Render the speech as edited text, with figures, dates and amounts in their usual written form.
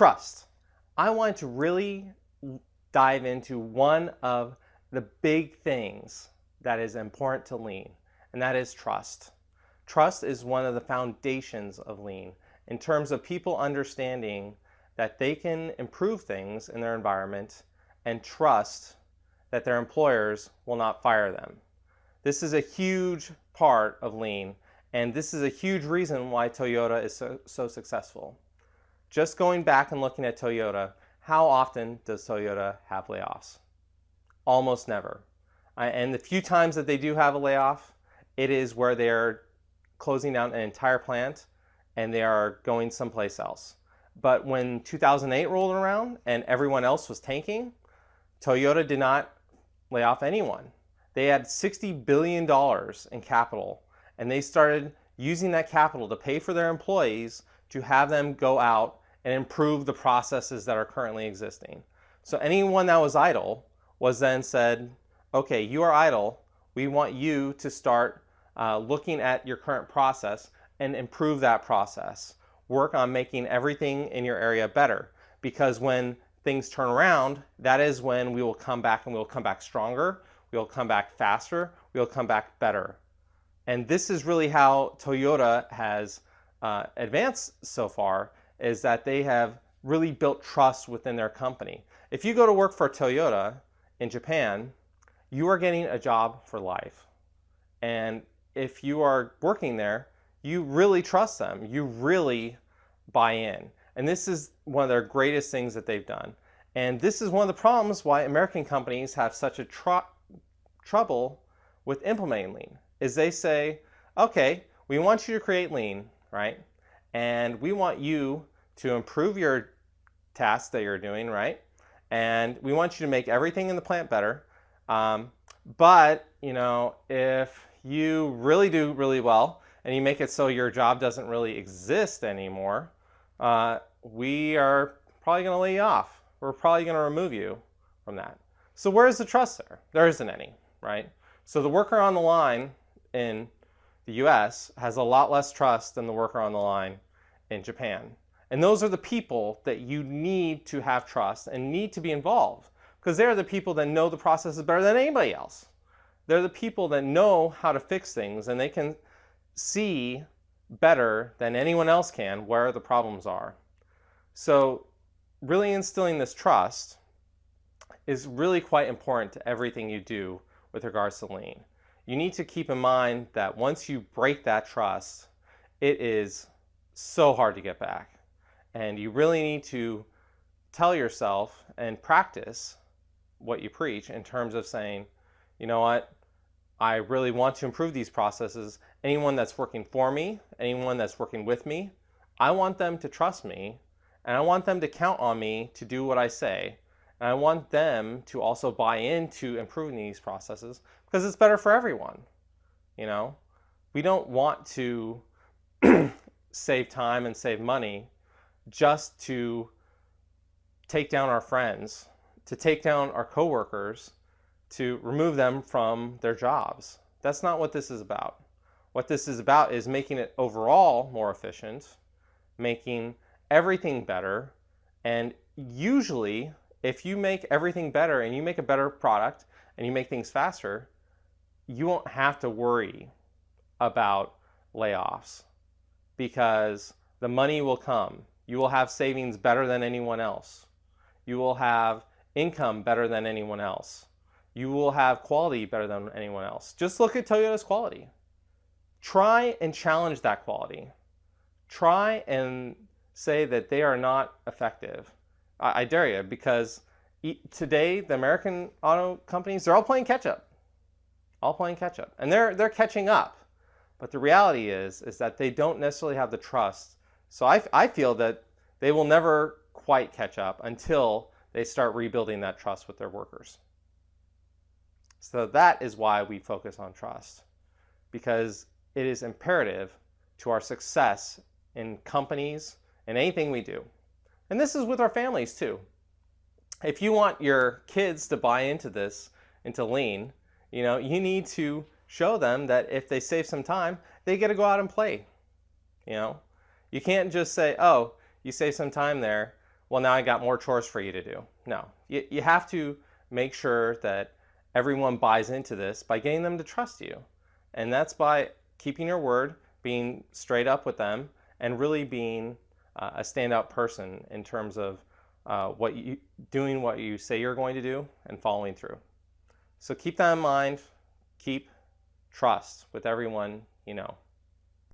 trust. I want to really dive into one of the big things that is important to lean, and that is trust. Trust is one of the foundations of lean in terms of people understanding that they can improve things in their environment and trust that their employers will not fire them. This is a huge part of lean, and this is a huge reason why Toyota is so successful. Just going back and looking at Toyota, how often does Toyota have layoffs? Almost never. And the few times that they do have a layoff, it is where they're closing down an entire plant and they are going someplace else. But when 2008 rolled around and everyone else was tanking, Toyota did not lay off anyone. They had $60 billion in capital, and they started using that capital to pay for their employees to have them go out and improve the processes that are currently existing. So anyone that was idle was then said, okay, you are idle. We want you to start looking at your current process and improve that process. Work on making everything in your area better, because when things turn around, that is when we will come back, and we will come back stronger, we will come back faster, we will come back better. And this is really how Toyota has advanced so far, is that they have really built trust within their company. If you go to work for Toyota in Japan, you are getting a job for life. And if you are working there, you really trust them. You really buy in. And this is one of their greatest things that they've done. And this is one of the problems why American companies have such a trouble with implementing lean, is they say, okay, we want you to create lean, right? And we want you to improve your tasks that you're doing, right? And we want you to make everything in the plant better. But, if you really do really well and you make it so your job doesn't really exist anymore, we are probably going to lay you off. We're probably going to remove you from that. So where's the trust there? There isn't any, right? So the worker on the line in the US has a lot less trust than the worker on the line in Japan. And those are the people that you need to have trust and need to be involved, because they're the people that know the processes better than anybody else. They're the people that know how to fix things, and they can see better than anyone else can where the problems are. So really instilling this trust is really quite important to everything you do with regards to lean. You need to keep in mind that once you break that trust, it is so hard to get back. And you really need to tell yourself and practice what you preach in terms of saying, you know what, I really want to improve these processes. Anyone that's working for me, anyone that's working with me, I want them to trust me, and I want them to count on me to do what I say. And I want them to also buy into improving these processes, because it's better for everyone. We don't want to save time and save money just to take down our friends, to take down our coworkers, to remove them from their jobs. That's not what this is about. What this is about is making it overall more efficient, making everything better, and usually if you make everything better and you make a better product and you make things faster, you won't have to worry about layoffs, because the money will come. You will have savings better than anyone else. You will have income better than anyone else. You will have quality better than anyone else. Just look at Toyota's quality. Try and challenge that quality. Try and say that they are not effective. I dare you, because today the American auto companies, they're all playing catch up. All playing catch up. And they're catching up. But the reality is that they don't necessarily have the trust. So I feel that they will never quite catch up until they start rebuilding that trust with their workers. So that is why we focus on trust, because it is imperative to our success in companies and anything we do. And this is with our families too. If you want your kids to buy into this, into lean, you need to show them that if they save some time, they get to go out and play. You can't just say, oh, you save some time there. well, now I got more chores for you to do. No, you have to make sure that everyone buys into this by getting them to trust you. And that's by keeping your word, being straight up with them, and really being a standout person in terms of doing what you say you're going to do and following through. So keep that in mind. Keep trust with everyone you know.